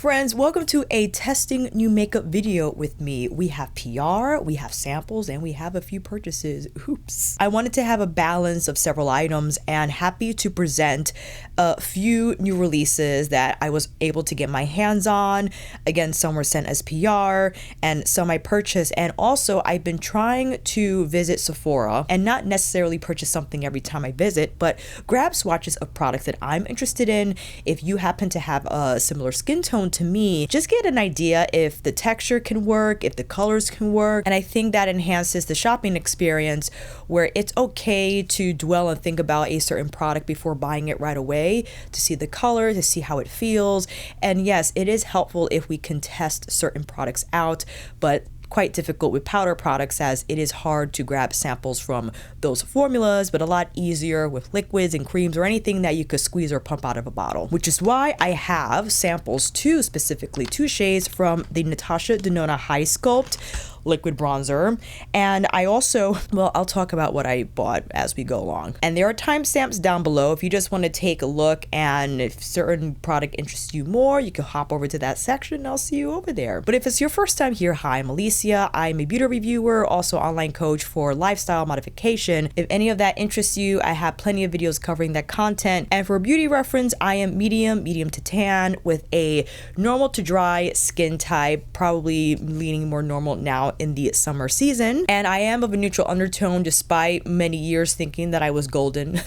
friends, welcome to a testing new makeup video with me. We have PR, we have samples, and we have a few purchases. Oops. I wanted to have a balance of several items and happy to present a few new releases that I was able to get my hands on. Again, some were sent as PR and some I purchased. And also I've been trying to visit Sephora and not necessarily purchase something every time I visit, but grab swatches of products that I'm interested in. If you happen to have a similar skin tone to me, just get an idea if the texture can work, if the colors can work. And I think that enhances the shopping experience where it's okay to dwell and think about a certain product before buying it right away, to see the color, to see how it feels. And yes, it is helpful if we can test certain products out, but quite difficult with powder products as it is hard to grab samples from those formulas, but a lot easier with liquids and creams or anything that you could squeeze or pump out of a bottle, which is why I have samples, specifically two shades from the Natasha Denona Hy-Sculpt liquid bronzer. And I also, well, I'll talk about what I bought as we go along. And there are timestamps down below if you just want to take a look, and if certain product interests you more, you can hop over to that section and I'll see you over there. But if it's your first time here, hi, I'm Alicia. I'm a beauty reviewer, also online coach for lifestyle modification. If any of that interests you, I have plenty of videos covering that content. And for beauty reference, I am medium to tan with a normal to dry skin type, probably leaning more normal now in the summer season. And I am of a neutral undertone despite many years thinking that I was golden.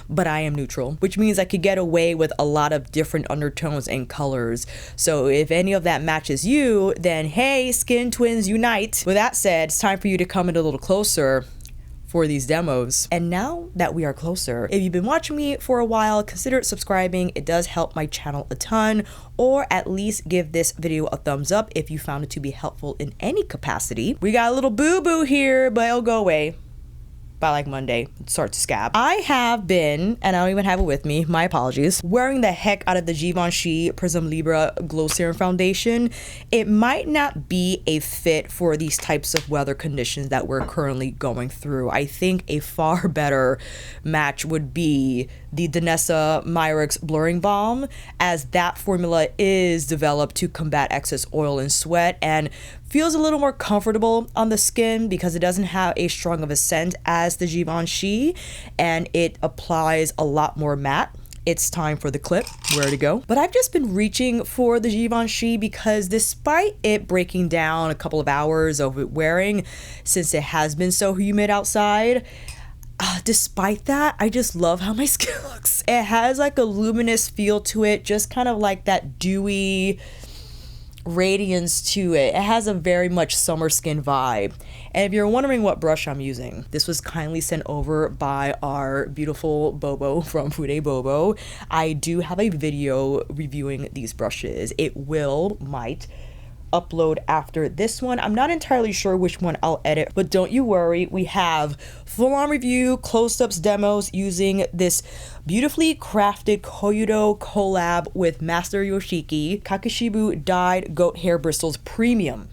But I am neutral, which means I could get away with a lot of different undertones and colors. So if any of that matches you, then hey, skin twins unite. With that said, it's time for you to come in a little closer for these demos. And now that we are closer, if you've been watching me for a while, consider subscribing. It does help my channel a ton, or at least give this video a thumbs up if you found it to be helpful in any capacity. We got a little boo-boo here, but it'll go away by like Monday. It starts to scab. I have been, and I don't even have it with me, my apologies, wearing the heck out of the Givenchy Prism Libra Glow Serum Foundation. It might not be a fit for these types of weather conditions that we're currently going through. I think a far better match would be the Danessa Myricks Blurring Balm, as that formula is developed to combat excess oil and sweat and feels a little more comfortable on the skin because it doesn't have as strong of a scent as the Givenchy, and it applies a lot more matte. It's time for the clip, where to go. But I've just been reaching for the Givenchy because despite it breaking down a couple of hours of it wearing, since it has been so humid outside, despite that, I just love how my skin looks. It has like a luminous feel to it, just kind of like that dewy radiance to it. It has a very much summer skin vibe. And if you're wondering what brush I'm using, this was kindly sent over by our beautiful Bobo from Fude Bobo. I do have a video reviewing these brushes. It might upload after this one. I'm not entirely sure which one I'll edit, but don't you worry. We have full-on review, close-ups, demos using this beautifully crafted Koyudo collab with Master Yoshiki Kakishibu dyed goat hair bristles premium.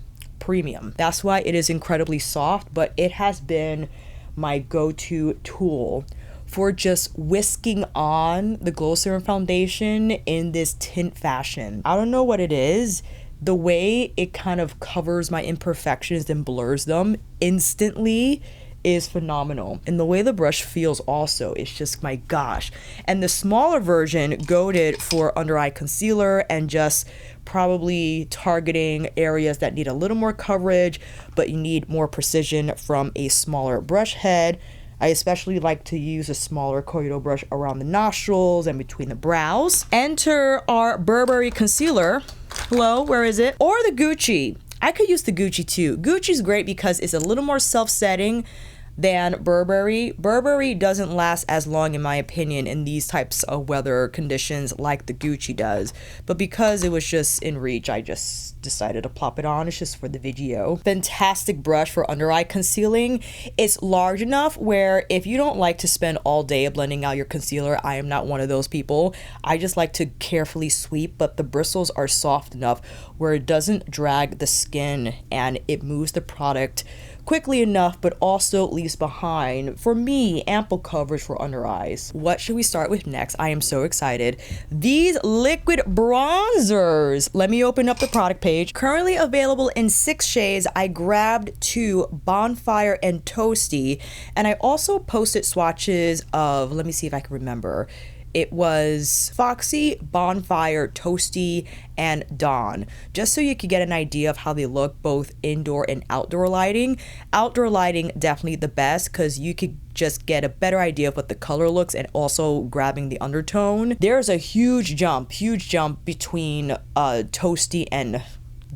That's why it is incredibly soft, but it has been my go-to tool for just whisking on the Glow Serum Foundation in this tint fashion. I don't know what it is. The way it kind of covers my imperfections and blurs them instantly is phenomenal. And the way the brush feels also, it's just, my gosh. And the smaller version goated for under eye concealer and just probably targeting areas that need a little more coverage, but you need more precision from a smaller brush head. I especially like to use a smaller Koyudo brush around the nostrils and between the brows. Enter our Burberry concealer. Hello, where is it? Or the Gucci. I could use the Gucci too. Gucci's great because it's a little more self-setting than Burberry. Burberry doesn't last as long, in my opinion, in these types of weather conditions like the Gucci does. But because it was just in reach, I just decided to plop it on. It's just for the video. Fantastic brush for under eye concealing. It's large enough where if you don't like to spend all day blending out your concealer, I am not one of those people. I just like to carefully sweep, but the bristles are soft enough where it doesn't drag the skin and it moves the product quickly enough, but also leaves behind, for me, ample coverage for under eyes. What should we start with next? I am so excited. These liquid bronzers. Let me open up the product page. Currently available in 6 shades. I grabbed 2, Bonfire and Toasty, and I also posted swatches of, let me see if I can remember. It was Foxy, Bonfire, Toasty, and Dawn, just so you could get an idea of how they look both indoor and outdoor lighting. Outdoor lighting, definitely the best, because you could just get a better idea of what the color looks and also grabbing the undertone. There's a huge jump between Toasty and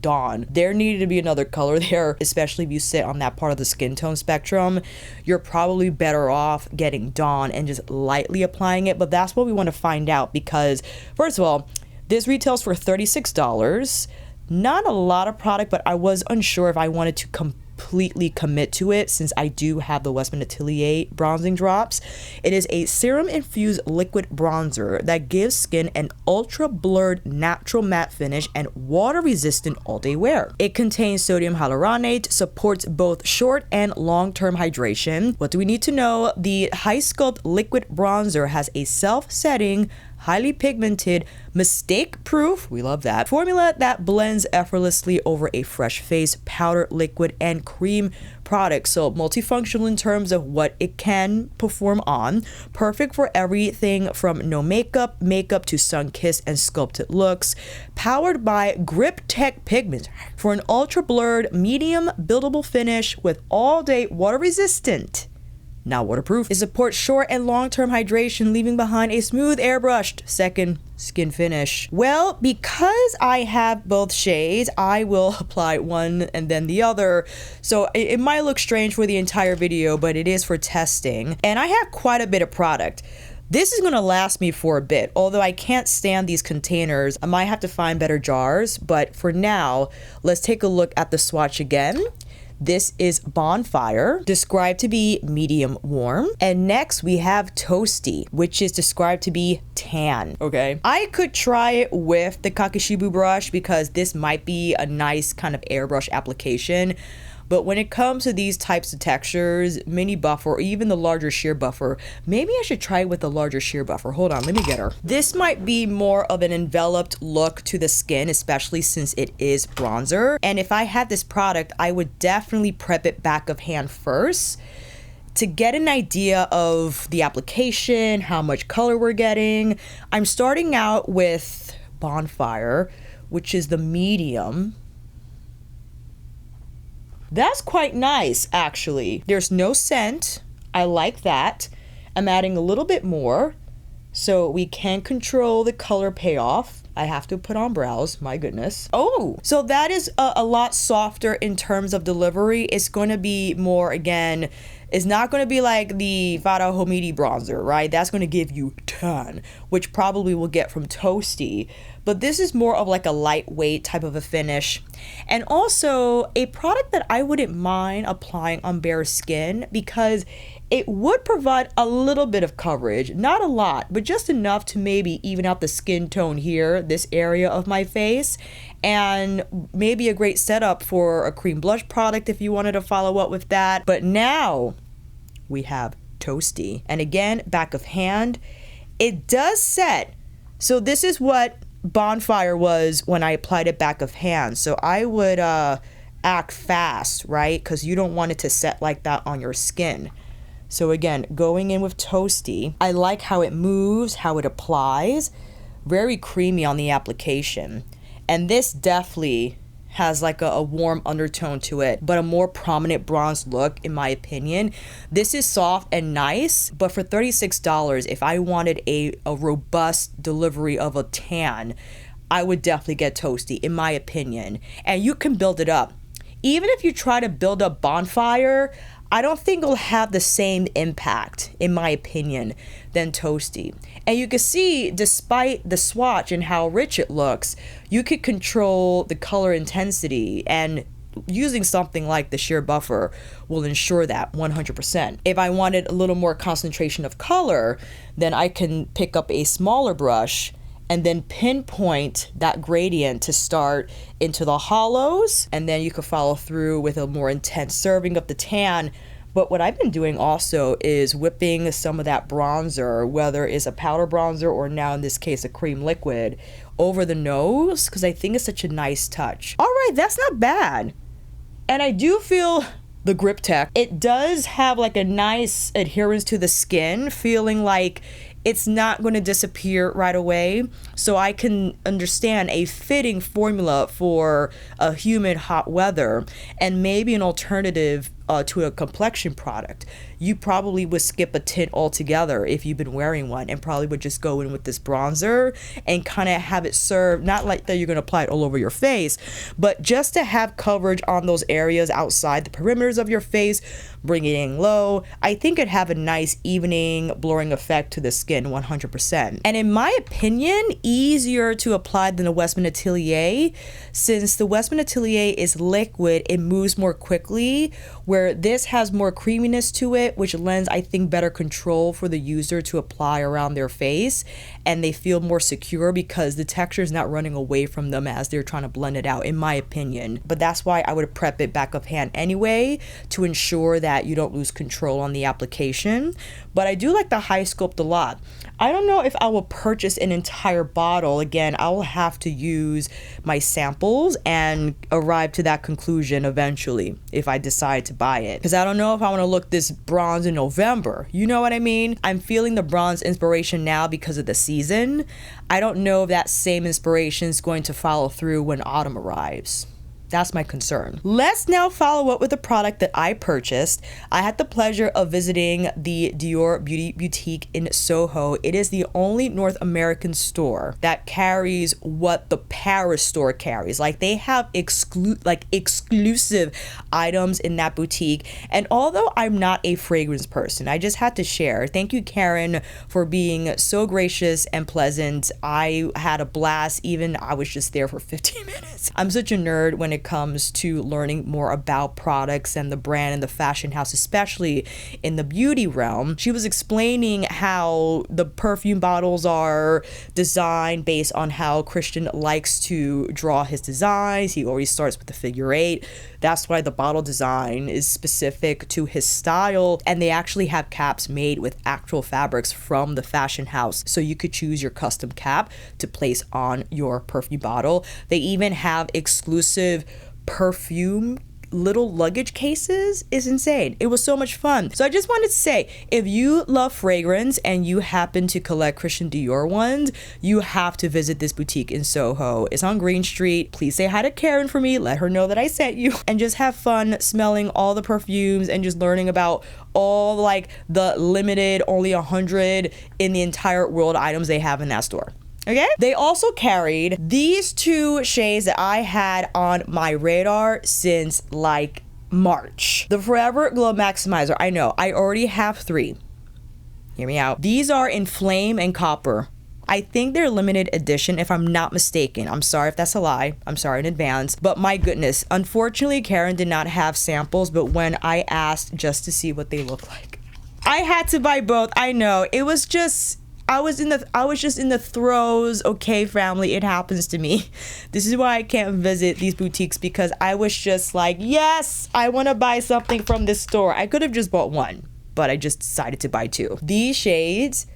Dawn. There needed to be another color there, especially if you sit on that part of the skin tone spectrum. You're probably better off getting Dawn and just lightly applying it, but that's what we want to find out, because first of all, this retails for $36. Not a lot of product, but I was unsure if I wanted to completely commit to it, since I do have the Westman Atelier bronzing drops. It is a serum infused liquid bronzer that gives skin an ultra blurred natural matte finish and water resistant all day wear. It contains sodium hyaluronate, supports both short and long-term hydration. What do we need to know? The Hy-Sculpt liquid bronzer has a self-setting, highly pigmented, mistake-proof, we love that, formula that blends effortlessly over a fresh face, powder, liquid, and cream product. So multifunctional in terms of what it can perform on. Perfect for everything from no makeup, to sun-kissed and sculpted looks. Powered by Grip Tech pigments for an ultra-blurred, medium buildable finish with all-day water-resistant, not waterproof. It supports short and long-term hydration, leaving behind a smooth airbrushed second skin finish. Well, because I have both shades, I will apply one and then the other. So it might look strange for the entire video, but it is for testing. And I have quite a bit of product. This is gonna last me for a bit, although I can't stand these containers. I might have to find better jars, but for now, let's take a look at the swatch again. This is Bonfire, described to be medium warm. And next we have Toasty, which is described to be tan, okay? I could try it with the Kakishibu brush because this might be a nice kind of airbrush application. But when it comes to these types of textures, mini buffer, or even the larger sheer buffer, maybe I should try it with the larger sheer buffer. Hold on, let me get her. This might be more of an enveloped look to the skin, especially since it is bronzer. And if I had this product, I would definitely prep it back of hand first to get an idea of the application, how much color we're getting. I'm starting out with Bonfire, which is the medium. That's quite nice, actually. There's no scent. I like that. I'm adding a little bit more so we can control the color payoff. I have to put on brows, my goodness. Oh, so that is a lot softer in terms of delivery. It's going to be more, again, it's not going to be like the Farah Homidi bronzer, right? That's going to give you tan, which probably we'll get from Toasty. But this is more of like a lightweight type of a finish. And also a product that I wouldn't mind applying on bare skin because it would provide a little bit of coverage, not a lot, but just enough to maybe even out the skin tone here, this area of my face, and maybe a great setup for a cream blush product if you wanted to follow up with that. But now we have Toasty. And again, back of hand, it does set. So this is what Bonfire was when I applied it back of hand. So I would act fast, right? Because you don't want it to set like that on your skin. So again, going in with Toasty, I like how it moves, how it applies. Very creamy on the application. And this definitely has like a warm undertone to it, but a more prominent bronze look in my opinion. This is soft and nice, but for $36, if I wanted a robust delivery of a tan, I would definitely get Toasty in my opinion. And you can build it up. Even if you try to build up Bonfire, I don't think it'll have the same impact, in my opinion, than Toasty. And you can see, despite the swatch and how rich it looks, you could control the color intensity, and using something like the sheer buffer will ensure that 100%. If I wanted a little more concentration of color, then I can pick up a smaller brush and then pinpoint that gradient to start into the hollows, and then you could follow through with a more intense serving of the tan. But what I've been doing also is whipping some of that bronzer, whether it's a powder bronzer or now in this case a cream liquid, over the nose, because I think it's such a nice touch. All right, that's not bad. And I do feel the grip tech. It does have like a nice adherence to the skin, feeling like it's not going to disappear right away. So I can understand a fitting formula for a humid, hot weather, and maybe an alternative to a complexion product. You probably would skip a tint altogether if you've been wearing one, and probably would just go in with this bronzer and kind of have it served, not like that you're going to apply it all over your face, but just to have coverage on those areas outside the perimeters of your face, bring it in low. I think it'd have a nice evening blurring effect to the skin 100%. And in my opinion, easier to apply than the Westman Atelier. Since the Westman Atelier is liquid, it moves more quickly, where this has more creaminess to it, which lends, I think, better control for the user to apply around their face, and they feel more secure because the texture is not running away from them as they're trying to blend it out, in my opinion. But that's why I would prep it back of hand anyway, to ensure that you don't lose control on the application. But I do like the Hy-Sculpt a lot. I don't know if I will purchase an entire bottle. Again, I will have to use my samples and arrive to that conclusion eventually if I decide to buy it, because I don't know if I want to look this bronze in November. You know what I mean? I'm feeling the bronze inspiration now because of the season. I don't know if that same inspiration is going to follow through when autumn arrives. That's my concern. Let's now follow up with a product that I purchased. I had the pleasure of visiting the Dior Boutique in Soho. It is the only North American store that carries what the Paris store carries. Like, they have exclusive items in that boutique. And although I'm not a fragrance person, I just had to share. Thank you, Karen, for being so gracious and pleasant. I had a blast, even I was just there for 15 minutes. I'm such a nerd when it comes to learning more about products and the brand and the fashion house, especially in the beauty realm. She was explaining how the perfume bottles are designed based on how Christian likes to draw his designs. He always starts with the figure 8. That's why the bottle design is specific to his style, and they actually have caps made with actual fabrics from the fashion house, so you could choose your custom cap to place on your perfume bottle. They even have exclusive perfume little luggage cases. Is insane. It was so much fun. So I just wanted to say, if you love fragrance and you happen to collect Christian Dior ones, you have to visit this boutique in Soho. It's on Green Street. Please say hi to Karen for me. Let her know that I sent you, and just have fun smelling all the perfumes and just learning about all like the limited, only 100 in the entire world items they have in that store. Okay? They also carried these two shades that I had on my radar since like March. The Forever Glow Maximizer. I know, I already have 3. Hear me out. These are in Flame and Copper. I think they're limited edition if I'm not mistaken. I'm sorry if that's a lie. I'm sorry in advance. But my goodness, unfortunately, Karen did not have samples, but when I asked just to see what they look like, I had to buy both. I know. It was just... I was just in the throes. Okay, family, it happens to me. This is why I can't visit these boutiques, because I was just like, yes, I want to buy something from this store. I could have just bought one, but I just decided to buy 2. These shades,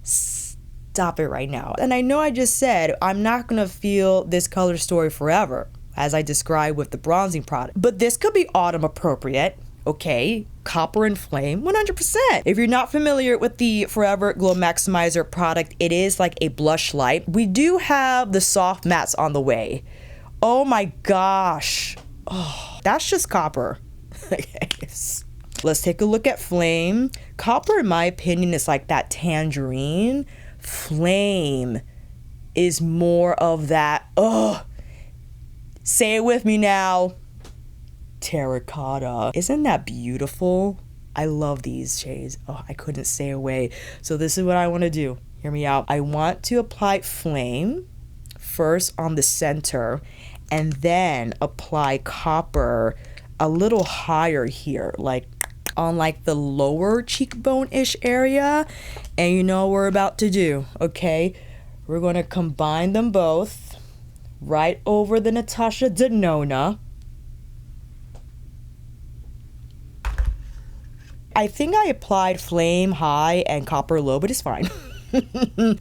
stop it right now. And I know I just said I'm not going to feel this color story forever, as I described with the bronzing product, but this could be autumn appropriate. Okay, Copper and Flame, 100%. If you're not familiar with the Forever Glow Maximizer product, it is like a blush light. We do have the soft mattes on the way. Oh my gosh. Oh, that's just Copper. Okay, let's take a look at Flame. Copper, in my opinion, is like that tangerine. Flame is more of that, say it with me now, terracotta. Isn't that beautiful? I love these shades. Oh, I couldn't stay away. So this is what I want to do. Hear me out. I want to apply Flame first on the center, and then apply Copper a little higher here, like on like the lower cheekbone-ish area. And you know what we're about to do, okay? We're going to combine them both right over the Natasha Denona. I think I applied Flame High and Copper Low, but it's fine.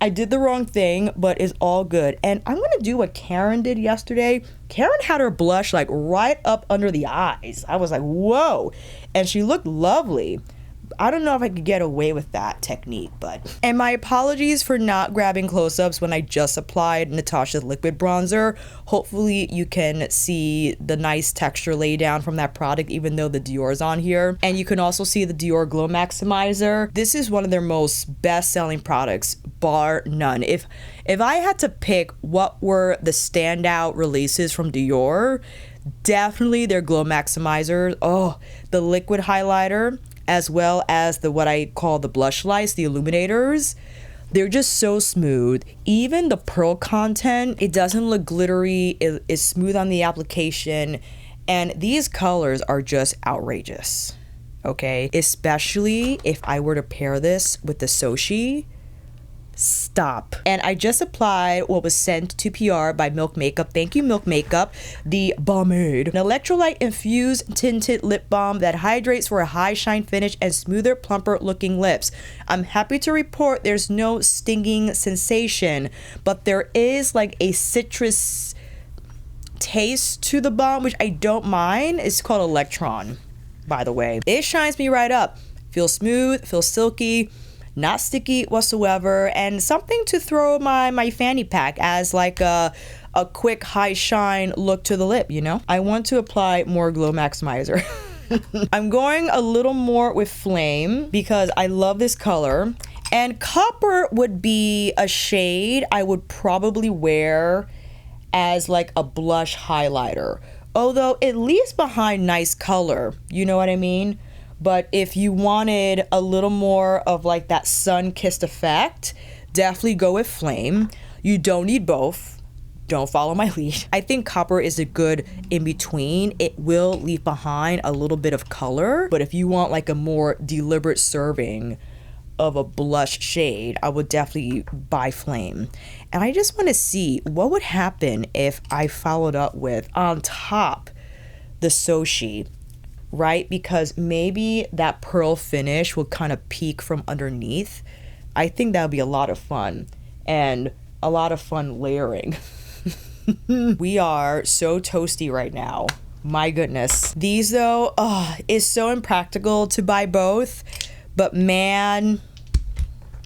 I did the wrong thing, but it's all good. And I'm going to do what Karen did yesterday. Karen had her blush like right up under the eyes. I was like, whoa. And she looked lovely. I don't know if I could get away with that technique, but... And my apologies for not grabbing close-ups when I just applied Natasha's liquid bronzer. Hopefully you can see the nice texture lay down from that product, even though the Dior's on here. And you can also see the Dior Glow Maximizer. This is one of their most best-selling products, bar none. If I had to pick what were the standout releases from Dior, definitely their Glow Maximizer. Oh, the liquid highlighter, as well as the what I call the blush lights, the illuminators. They're just so smooth. Even the pearl content, it doesn't look glittery. It is smooth on the application. And these colors are just outrageous, okay? Especially if I were to pair this with the Soshe. Stop. And I just applied what was sent to PR by Milk Makeup. Thank you, Milk Makeup. The Balmade, an electrolyte infused tinted lip balm that hydrates for a high shine finish and smoother, plumper looking lips. I'm happy to report there's no stinging sensation, but there is like a citrus taste to the balm, which I don't mind. It's called Electron, by the way. It shines me right up. Feels smooth, feels silky, not sticky whatsoever, and something to throw my fanny pack as like a quick high shine look to the lip, you know? I want to apply more Glow Maximizer. I'm going a little more with Flame because I love this color, and Copper would be a shade I would probably wear as like a blush highlighter, although it leaves behind nice color, you know what I mean? But if you wanted a little more of like that sun-kissed effect, definitely go with Flame. You don't need both. Don't follow my lead. I think Copper is a good in-between. It will leave behind a little bit of color, but if you want like a more deliberate serving of a blush shade, I would definitely buy Flame. And I just want to see what would happen if I followed up with, on top, the Soshe, right? Because maybe that pearl finish will kind of peek from underneath. I think that would be a lot of fun, and a lot of fun layering. We are so toasty right now. My goodness. These though, it's so impractical to buy both, but man,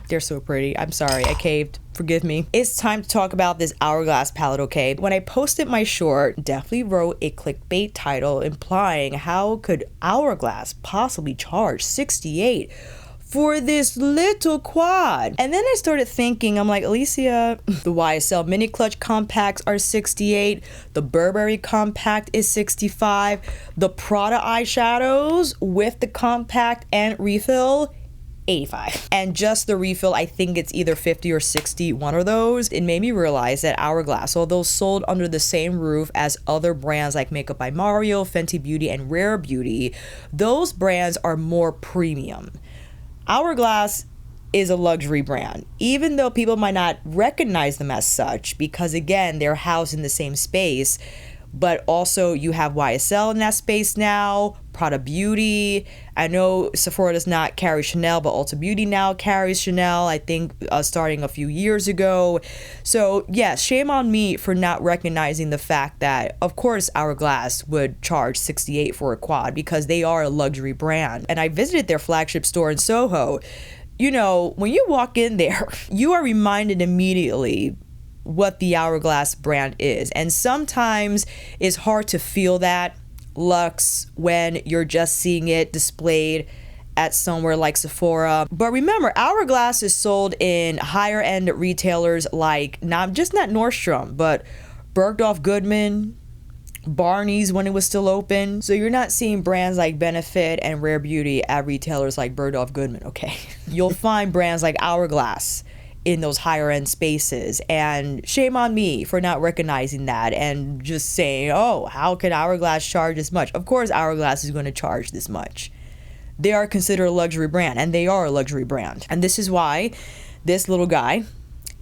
they're so pretty. I'm sorry, I caved. Forgive me. It's time to talk about this Hourglass palette, okay? When I posted my short, definitely wrote a clickbait title implying how could Hourglass possibly charge $68 for this little quad? And then I started thinking, I'm like, Alicia, the YSL Mini Clutch Compacts are $68. The Burberry Compact is $65. The Prada eyeshadows with the compact and refill, $85. And just the refill, I think it's either $50 or $60, one of those. It made me realize that Hourglass, although sold under the same roof as other brands like Makeup by Mario, Fenty Beauty, and Rare Beauty, those brands are more premium. Hourglass is a luxury brand, even though people might not recognize them as such, because again, they're housed in the same space. But also you have YSL in that space now, Prada Beauty. I know Sephora does not carry Chanel, but Ulta Beauty now carries Chanel, I think starting a few years ago. So yes, shame on me for not recognizing the fact that, of course, Hourglass would charge $68 for a quad because they are a luxury brand. And I visited their flagship store in Soho. You know, when you walk in there, you are reminded immediately what the Hourglass brand is. And sometimes it's hard to feel that luxe when you're just seeing it displayed at somewhere like Sephora. But remember, Hourglass is sold in higher end retailers like not Nordstrom, but Bergdorf Goodman, Barney's when it was still open. So you're not seeing brands like Benefit and Rare Beauty at retailers like Bergdorf Goodman, okay? You'll find brands like Hourglass in those higher end spaces, and shame on me for not recognizing that and just saying, oh, how could Hourglass charge this much? Of course Hourglass is going to charge this much. They are considered a luxury brand, and they are a luxury brand. And this is why this little guy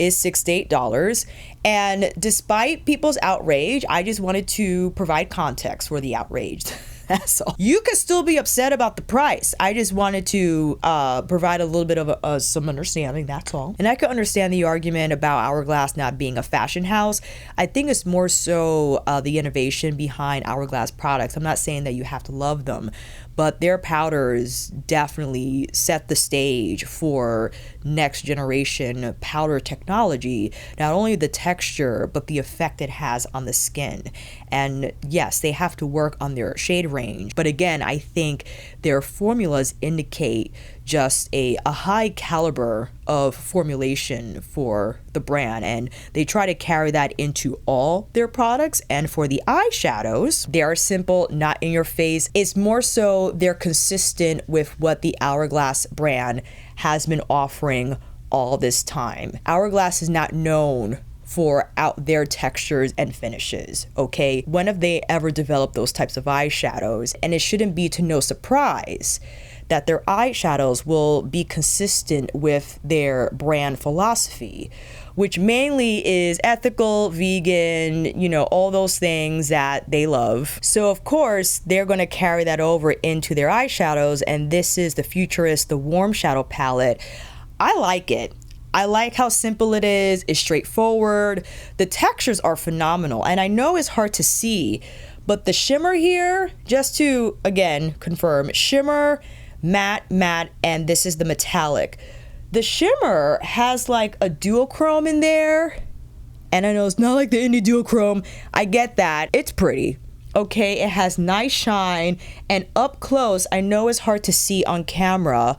is $6 to $8. And despite people's outrage, I just wanted to provide context for the outraged. That's all. You could still be upset about the price. I just wanted to provide a little bit of some understanding, that's all. And I could understand the argument about Hourglass not being a fashion house. I think it's more so the innovation behind Hourglass products. I'm not saying that you have to love them, but their powders definitely set the stage for next generation powder technology. Not only the texture, but the effect it has on the skin. And yes, they have to work on their shade range. But again, I think their formulas indicate just a high caliber of formulation for the brand, and they try to carry that into all their products. And for the eyeshadows, they are simple, not in your face. It's more so they're consistent with what the Hourglass brand has been offering all this time. Hourglass is not known for out there textures and finishes, okay? When have they ever developed those types of eyeshadows? And it shouldn't be to no surprise that their eyeshadows will be consistent with their brand philosophy, which mainly is ethical, vegan, you know, all those things that they love. So of course, they're gonna carry that over into their eyeshadows, and this is the Futurist, the Warm Shadow Palette. I like it. I like how simple it is. It's straightforward. The textures are phenomenal, and I know it's hard to see, but the shimmer here, just to, again, confirm, shimmer, matte, and this is the metallic. The shimmer has like a duochrome in there, and I know it's not like the indie duochrome. I get that. It's pretty. Okay, it has nice shine, and up close, I know it's hard to see on camera,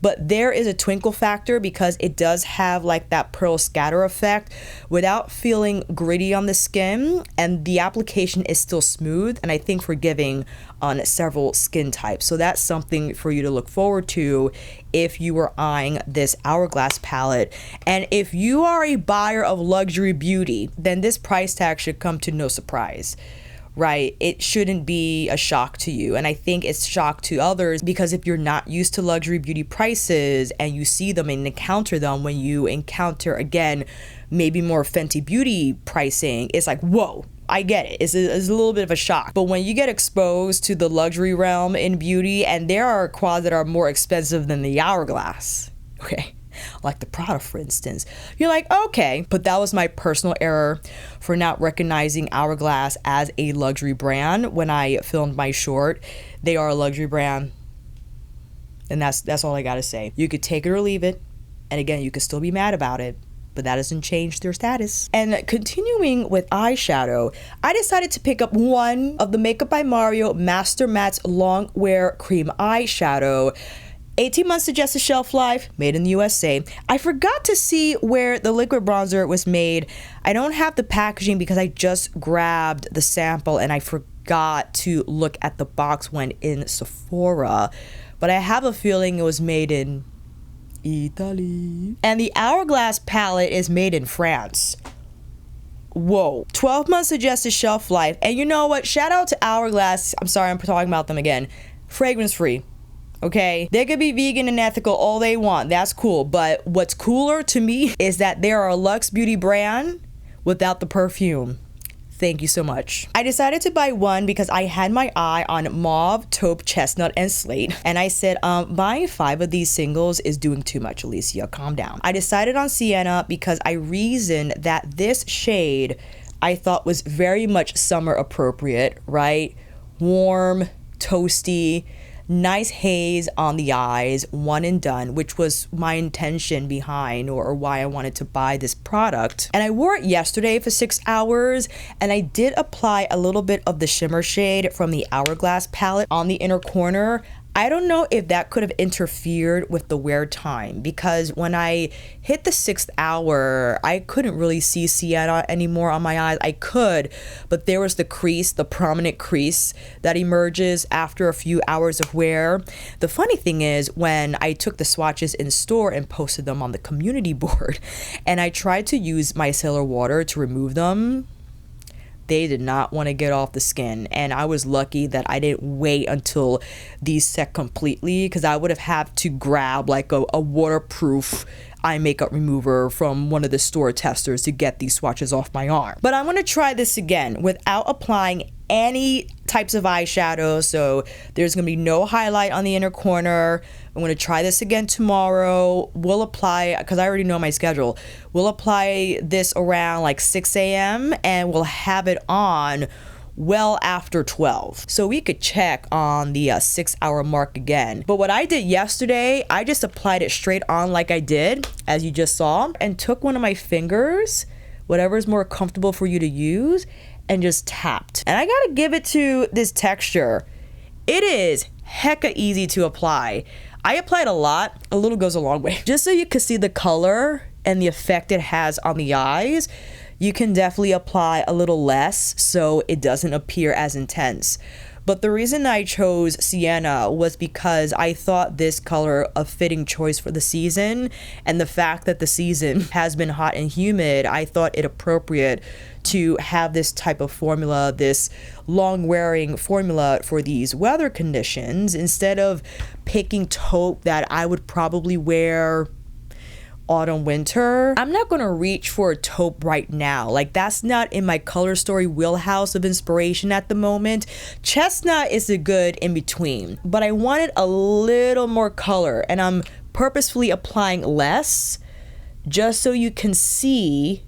but there is a twinkle factor because it does have like that pearl scatter effect without feeling gritty on the skin, and the application is still smooth and I think forgiving on several skin types. So that's something for you to look forward to if you were eyeing this Hourglass palette. And if you are a buyer of luxury beauty, then this price tag should come to no surprise. Right? It shouldn't be a shock to you. And I think it's shock to others because if you're not used to luxury beauty prices and you see them and encounter them when you encounter, again, maybe more Fenty Beauty pricing, it's like, whoa, I get it. It's a little bit of a shock. But when you get exposed to the luxury realm in beauty, and there are quads that are more expensive than the Hourglass, okay? Like the Prada, for instance, you're like, okay, but that was my personal error for not recognizing Hourglass as a luxury brand when I filmed my short. They are a luxury brand, and that's all I gotta say. You could take it or leave it, and again, you could still be mad about it, but that doesn't change their status. And continuing with eyeshadow, I decided to pick up one of the Makeup by Mario Master Matte's Long Wear Cream Eyeshadow. 18 months suggested shelf life, made in the USA. I forgot to see where the liquid bronzer was made. I don't have the packaging because I just grabbed the sample and I forgot to look at the box when in Sephora. But I have a feeling it was made in Italy. And the Hourglass palette is made in France. Whoa. 12 months suggested shelf life. And you know what? Shout out to Hourglass. I'm sorry, I'm talking about them again. Fragrance free. Okay, they could be vegan and ethical all they want. That's cool. But what's cooler to me is that they are a luxe beauty brand without the perfume. Thank you so much. I decided to buy one because I had my eye on mauve, taupe, chestnut, and slate. And I said, buying 5 of these singles is doing too much, Alicia. Calm down. I decided on sienna because I reasoned that this shade I thought was very much summer appropriate, right? Warm, toasty, nice haze on the eyes, one and done, which was my intention behind or why I wanted to buy this product. And I wore it yesterday for 6 hours, and I did apply a little bit of the shimmer shade from the Hourglass palette on the inner corner. I don't know if that could have interfered with the wear time because when I hit the 6th hour, I couldn't really see sienna anymore on my eyes. I could, but there was the crease, the prominent crease that emerges after a few hours of wear. The funny thing is when I took the swatches in store and posted them on the community board and I tried to use micellar water to remove them, they did not want to get off the skin, and I was lucky that I didn't wait until these set completely because I would have had to grab like a waterproof eye makeup remover from one of the store testers to get these swatches off my arm. But I'm gonna try this again without applying any types of eyeshadow. So there's gonna be no highlight on the inner corner. I'm gonna try this again tomorrow. We'll apply, because I already know my schedule, we'll apply this around like 6 a.m. and we'll have it on well after 12. So we could check on the 6-hour mark again. But what I did yesterday, I just applied it straight on like I did, as you just saw, and took one of my fingers, whatever is more comfortable for you to use, and just tapped. And I gotta give it to this texture. It is hecka easy to apply. I applied a lot. A little goes a long way. Just so you can see the color and the effect it has on the eyes, you can definitely apply a little less so it doesn't appear as intense. But the reason I chose Sienna was because I thought this color a fitting choice for the season, and the fact that the season has been hot and humid, I thought it appropriate to have this type of formula, this long wearing formula for these weather conditions, instead of picking taupe that I would probably wear autumn winter. I'm not gonna reach for a taupe right now. Like, that's not in my color story wheelhouse of inspiration at the moment. Chestnut is a good in between, but I wanted a little more color, and I'm purposefully applying less just so you can see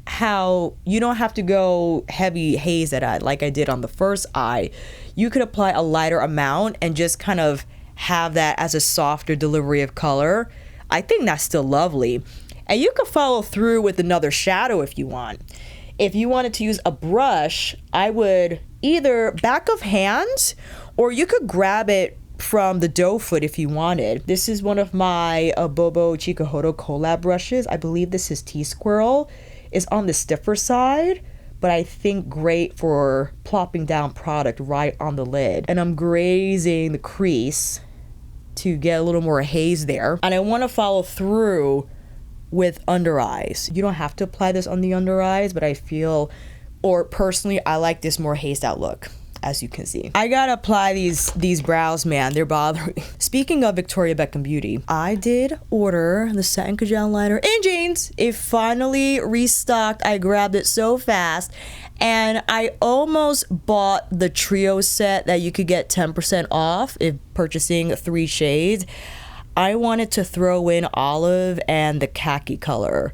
how you don't have to go heavy haze at eye like I did on the first eye. You could apply a lighter amount and just kind of have that as a softer delivery of color. I think that's still lovely. And you could follow through with another shadow if you want. If you wanted to use a brush, I would either back of hand, or you could grab it from the doe foot if you wanted. This is one of my Bobo Chikuhodo collab brushes. I believe this is T-Squirrel. It's on the stiffer side, but I think great for plopping down product right on the lid. And I'm grazing the crease to get a little more haze there. And I want to follow through with under eyes. You don't have to apply this on the under eyes, but I feel, or personally, I like this more hazed out look, as you can see. I gotta apply these brows, man. They're bothering me. Speaking of Victoria Beckham Beauty, I did order the Satin Kajal liner in jeans. It finally restocked. I grabbed it so fast. And I almost bought the trio set that you could get 10% off if purchasing 3 shades. I wanted to throw in olive and the khaki color,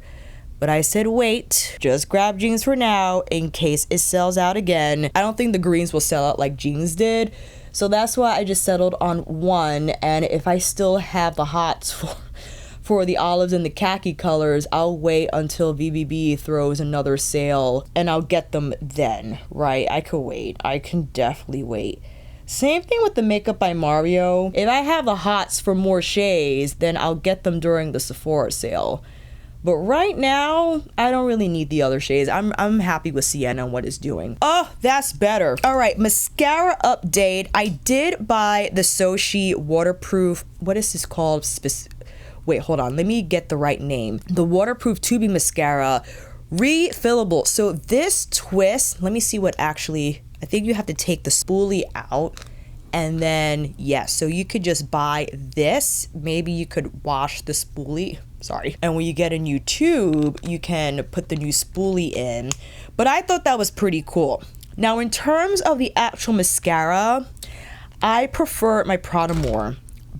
but I said wait, just grab jeans for now in case it sells out again. I don't think the greens will sell out like jeans did, so that's why I just settled on one. And if I still have the hots for the olives and the khaki colors, I'll wait until VBB throws another sale and I'll get them then, right? I could wait. I can definitely wait. Same thing with the Makeup by Mario. If I have the hots for more shades, then I'll get them during the Sephora sale. But right now, I don't really need the other shades. I'm happy with Sienna and what it's doing. Oh, that's better. All right, mascara update. I did buy the Soshe waterproof, what is this called? Wait, hold on. Let me get the right name. The waterproof tubing mascara, refillable. So this twist, let me see what actually, I think you have to take the spoolie out. And then, yes, so you could just buy this. Maybe you could wash the spoolie. Sorry. And when you get a new tube, you can put the new spoolie in. But I thought that was pretty cool. Now, in terms of the actual mascara, I prefer my Prada more.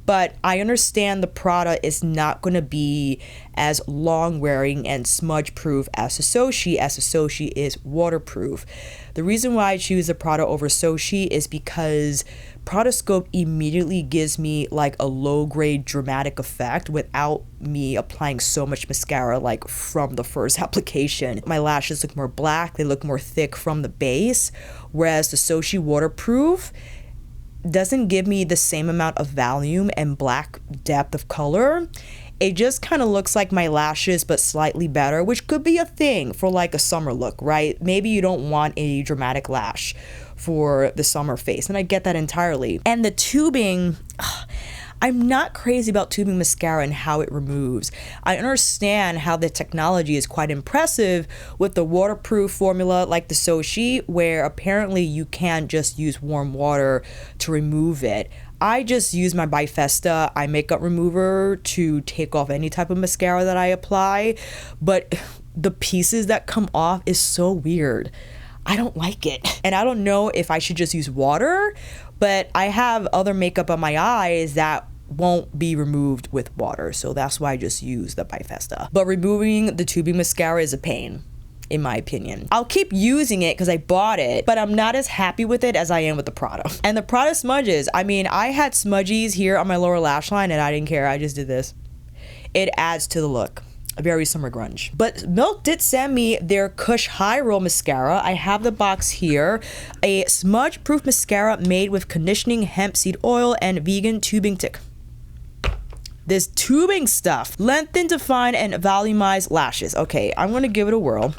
But I understand the Prada is not going to be as long wearing and smudge proof as the Soshe is waterproof. The reason why I choose the Prada over Soshe is because Pradascope immediately gives me like a low grade dramatic effect without me applying so much mascara like from the first application. My lashes look more black, they look more thick from the base, whereas the Soshe waterproof doesn't give me the same amount of volume and black depth of color. It just kind of looks like my lashes but slightly better, which could be a thing for like a summer look, right? Maybe you don't want a dramatic lash for the summer face, and I get that entirely. And the tubing, I'm not crazy about tubing mascara and how it removes. I understand how the technology is quite impressive with the waterproof formula like the Soshe, where apparently you can't just use warm water to remove it. I just use my Bifesta eye makeup remover to take off any type of mascara that I apply, but the pieces that come off is so weird. I don't like it. And I don't know if I should just use water, but I have other makeup on my eyes that won't be removed with water, so that's why I just use the Bifesta. But removing the tubing mascara is a pain, in my opinion. I'll keep using it because I bought it, but I'm not as happy with it as I am with the Prada. And the Prada smudges, I mean, I had smudgies here on my lower lash line and I didn't care. I just did this. It adds to the look. A very summer grunge. But Milk did send me their Kush High Roll Mascara. I have the box here. A smudge-proof mascara made with conditioning hemp seed oil and vegan tubing tick. This tubing stuff. Lengthen, define, and volumize lashes. Okay, I'm gonna give it a whirl.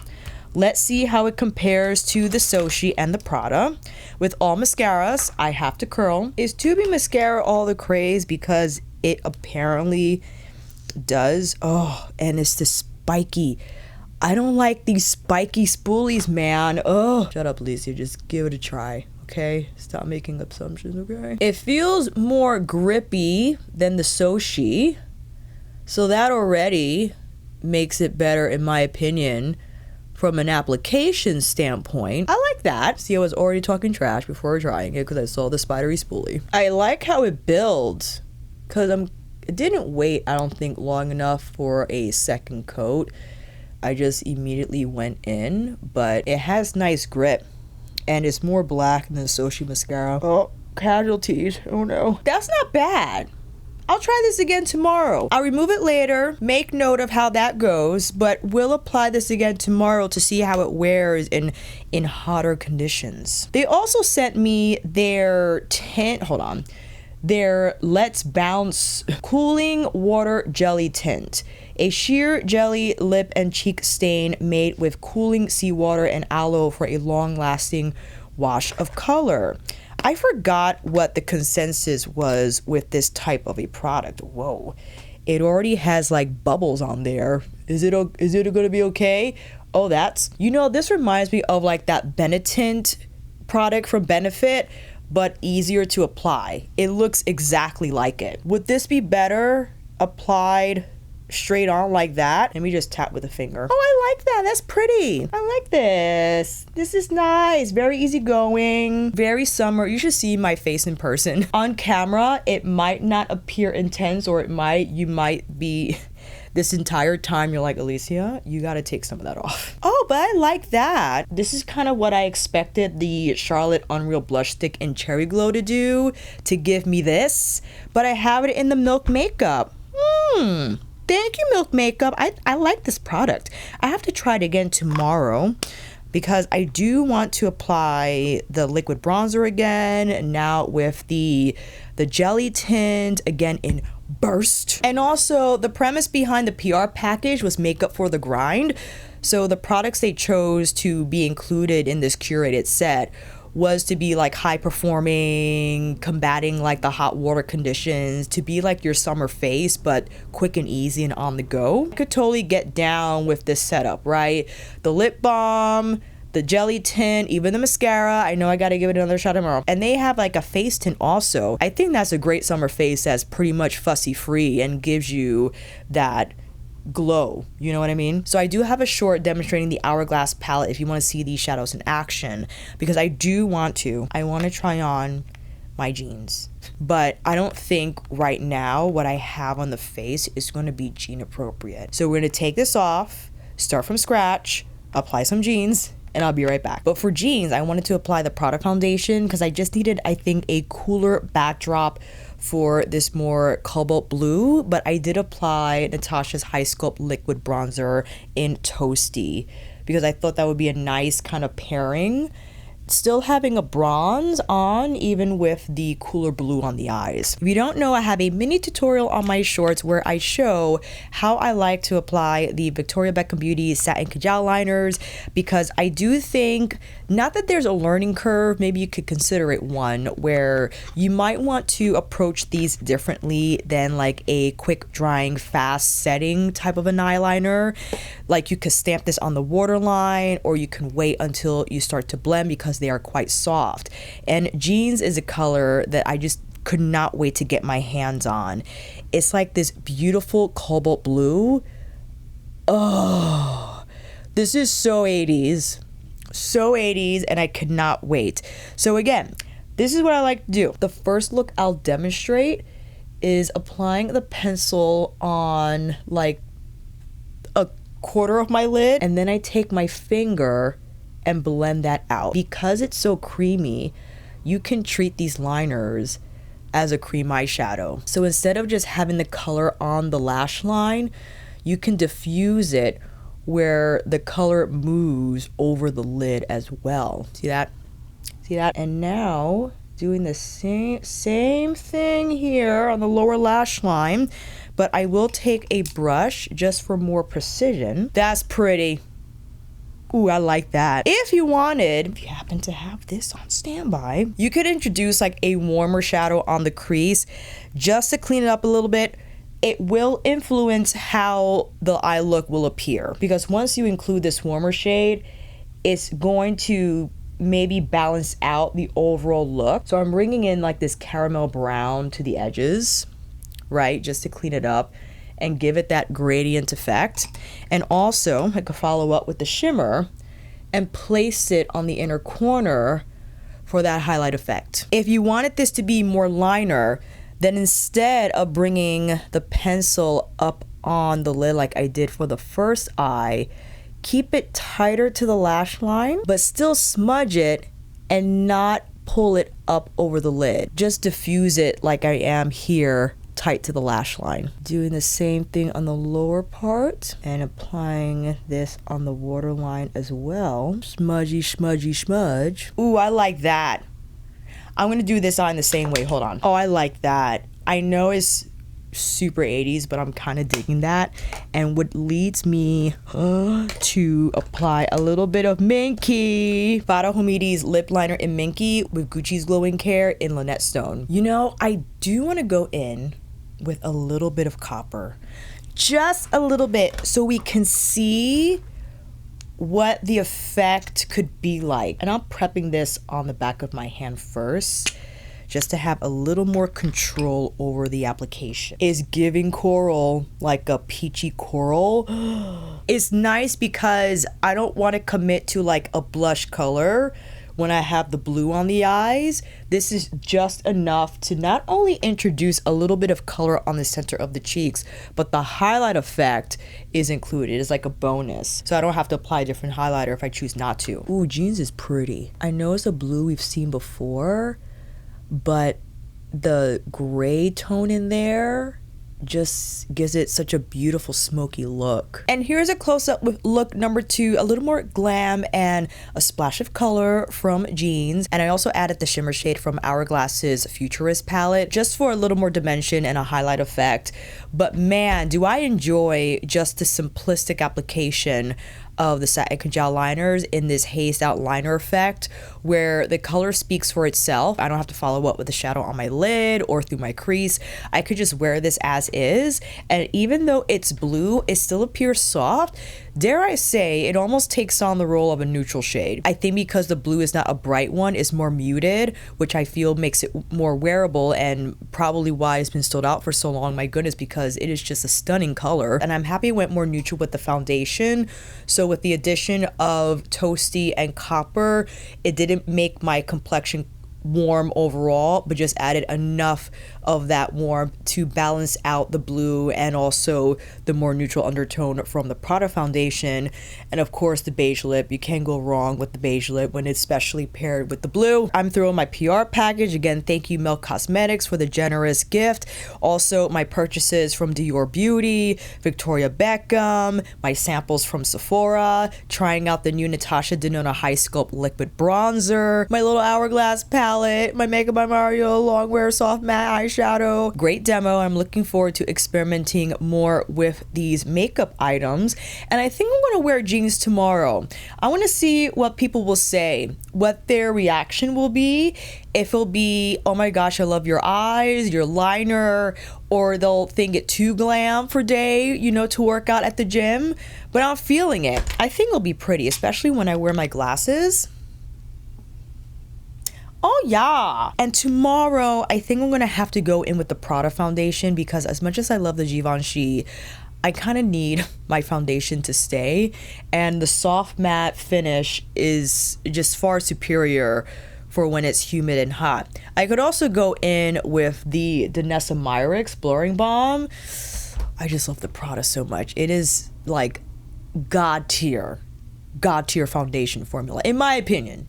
Let's see how it compares to the Soshe and the Prada. With all mascaras, I have to curl. Is tubing mascara all the craze? Because it apparently does. Oh, and it's the spiky. I don't like these spiky spoolies, man. Oh, shut up, Alicia. Just give it a try, okay? Stop making assumptions, okay? It feels more grippy than the Soshe, so that already makes it better, in my opinion, from an application standpoint. I like that. See, I was already talking trash before trying it because I saw the spidery spoolie. I like how it builds because it didn't wait, I don't think, long enough for a second coat. I just immediately went in, but it has nice grip and it's more black than the Soshe mascara. Oh, casualties. Oh no. That's not bad. I'll try this again tomorrow. I'll remove it later, make note of how that goes, but we'll apply this again tomorrow to see how it wears in hotter conditions. They also sent me their tint, their Let's Bounce Cooling Water Jelly Tint. A sheer jelly lip and cheek stain made with cooling seawater and aloe for a long-lasting wash of color. I forgot what the consensus was with this type of a product. Whoa. It already has like bubbles on there. Is it gonna be okay? Oh, this reminds me of like that Benetint product from Benefit, but easier to apply. It looks exactly like it. Would this be better applied straight on like that? Let me just tap with a finger. Oh, I like that. That's pretty. I like this. This is nice. Very easygoing. Very summer. You should see my face in person. On camera, it might not appear intense, or you might be this entire time you're like, Alicia, you gotta take some of that off. Oh, but I like that. This is kind of what I expected the Charlotte Unreal Blush Stick in Cherry Glow to do, to give me this, but I have it in the Milk Makeup. Thank you, Milk Makeup. I like this product. I have to try it again tomorrow because I do want to apply the liquid bronzer again, now with the jelly tint, again in Burst. And also, the premise behind the PR package was makeup for the grind. So the products they chose to be included in this curated set was to be like high performing, combating like the hot water conditions, to be like your summer face, but quick and easy and on the go. I could totally get down with this setup, right? The lip balm, the jelly tint, even the mascara. I know I gotta give it another shot tomorrow. And they have like a face tint also. I think that's a great summer face that's pretty much fussy free and gives you that glow, you know what I mean? So I do have a short demonstrating the Hourglass palette if you want to see these shadows in action, because I want to try on my jeans, but I don't think right now what I have on the face is going to be jean appropriate. So we're going to take this off, start from scratch, apply some jeans, and I'll be right back. But for jeans, I wanted to apply the Prada foundation because I just needed, I think, a cooler backdrop for this more cobalt blue, but I did apply Natasha's Hy-Sculpt liquid bronzer in Toasty because I thought that would be a nice kind of pairing still having a bronze on even with the cooler blue on the eyes. If you don't know, I have a mini tutorial on my shorts where I show how I like to apply the Victoria Beckham Beauty Satin Kajal liners, because I do think, not that there's a learning curve, maybe you could consider it one, where you might want to approach these differently than like a quick drying, fast setting type of an eyeliner. Like you could stamp this on the waterline, or you can wait until you start to blend because they are quite soft. And Jeans is a color that I just could not wait to get my hands on. It's like this beautiful cobalt blue. Oh, this is so 80s. So 80s, and I could not wait. So again, this is what I like to do. The first look I'll demonstrate is applying the pencil on like a quarter of my lid, and then I take my finger and blend that out. Because it's so creamy, you can treat these liners as a cream eyeshadow. So instead of just having the color on the lash line, you can diffuse it where the color moves over the lid as well. See that? See that? And now doing the same thing here on the lower lash line, but I will take a brush just for more precision. That's pretty. Ooh, I like that. If you happen to have this on standby, you could introduce like a warmer shadow on the crease just to clean it up a little bit. It will influence how the eye look will appear, because once you include this warmer shade, it's going to maybe balance out the overall look. So I'm bringing in like this caramel brown to the edges, right? Just to clean it up and give it that gradient effect. And also I could follow up with the shimmer and place it on the inner corner for that highlight effect. If you wanted this to be more liner, then instead of bringing the pencil up on the lid like I did for the first eye, keep it tighter to the lash line, but still smudge it and not pull it up over the lid. Just diffuse it like I am here, tight to the lash line. Doing the same thing on the lower part and applying this on the waterline as well. Smudgy, smudgy, smudge. Ooh, I like that. I'm gonna do this on the same way. Hold on. Oh, I like that. I know it's super 80s, but I'm kind of digging that. And what leads me to apply a little bit of Minky. Farah Homidi's lip liner in Minky with Gucci's Glowing Care in Lynette Stone. You know, I do want to go in with a little bit of copper. Just a little bit, so we can see what the effect could be like. And I'm prepping this on the back of my hand first, just to have a little more control over the application. Is giving coral, like a peachy coral. It's nice because I don't want to commit to like a blush color when I have the blue on the eyes. This is just enough to not only introduce a little bit of color on the center of the cheeks, but the highlight effect is included. It's like a bonus. So I don't have to apply a different highlighter if I choose not to. Ooh, Jeans is pretty. I know it's a blue we've seen before, but the gray tone in there just gives it such a beautiful smoky look. And here's a close-up with look number 2, a little more glam and a splash of color from Jeans. And I also added the shimmer shade from Hourglass's Futurist palette just for a little more dimension and a highlight effect. But man, do I enjoy just the simplistic application of the Satin Kajal liners in this hazed out liner effect, where the color speaks for itself. I don't have to follow up with a shadow on my lid or through my crease. I could just wear this as is, and even though it's blue, it still appears soft. Dare I say, it almost takes on the role of a neutral shade. I think because the blue is not a bright one, it's more muted, which I feel makes it more wearable, and probably why it's been sold out for so long. My goodness, because it is just a stunning color. And I'm happy it went more neutral with the foundation. So with the addition of toasty and copper, it didn't make my complexion warm overall, but just added enough of that warmth to balance out the blue and also the more neutral undertone from the Prada foundation. And of course the beige lip, you can't go wrong with the beige lip when it's specially paired with the blue. I'm throwing my PR package again. Thank you Milk Cosmetics for the generous gift. Also my purchases from Dior Beauty, Victoria Beckham, my samples from Sephora, trying out the new Natasha Denona Hy-Sculpt liquid bronzer, my little Hourglass palette, my Makeup by Mario longwear soft matte eyeshadow. Great demo. I'm looking forward to experimenting more with these makeup items, and I think I'm going to wear jeans tomorrow. I want to see what people will say, what their reaction will be, if it'll be, oh my gosh, I love your eyes, your liner, or they'll think it too glam for day, you know, to work out at the gym. But I'm feeling it. I think it'll be pretty, especially when I wear my glasses. Oh yeah. And tomorrow I think I'm gonna have to go in with the Prada foundation, because as much as I love the Givenchy, I kind of need my foundation to stay, and the soft matte finish is just far superior for when it's humid and hot. I could also go in with the Danessa Myricks Blurring Balm. I just love the Prada so much. It is like god tier foundation formula, in my opinion.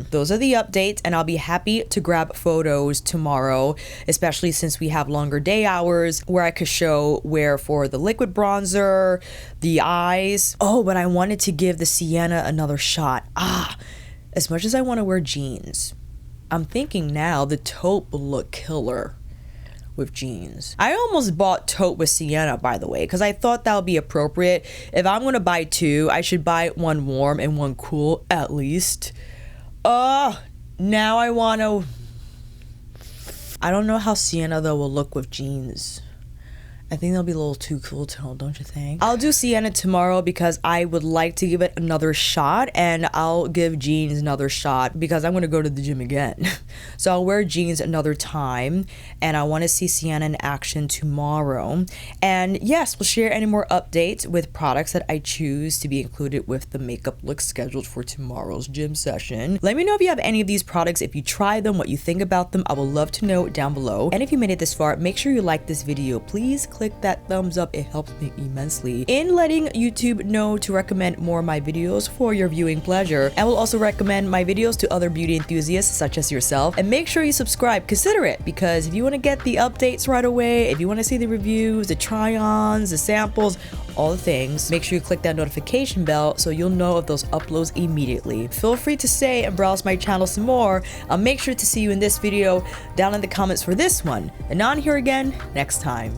Those are the updates, and I'll be happy to grab photos tomorrow, especially since we have longer day hours where I could show where for the liquid bronzer, the eyes. Oh, but I wanted to give the Sienna another shot. As much as I want to wear jeans, I'm thinking now the taupe will look killer with jeans. I almost bought taupe with Sienna, by the way, because I thought that would be appropriate. If I'm gonna buy two, I should buy one warm and one cool at least. Now I want to... I don't know how Sienna though will look with jeans. I think they'll be a little too cool tone, don't you think? I'll do Sienna tomorrow because I would like to give it another shot, and I'll give jeans another shot because I'm gonna go to the gym again. So I'll wear jeans another time, and I want to see Sienna in action tomorrow. And yes, we'll share any more updates with products that I choose to be included with the makeup look scheduled for tomorrow's gym session. Let me know if you have any of these products, if you try them, what you think about them. I would love to know down below. And if you made it this far, make sure you like this video. Please click that thumbs up, it helps me immensely in letting YouTube know to recommend more of my videos for your viewing pleasure. I will also recommend my videos to other beauty enthusiasts such as yourself, and make sure you subscribe. Consider it, because if you want to get the updates right away, if you want to see the reviews, the try-ons, the samples, all the things, make sure you click that notification bell so you'll know of those uploads immediately. Feel free to stay and browse my channel some more. I'll make sure to see you in this video down in the comments for this one, and on here again next time.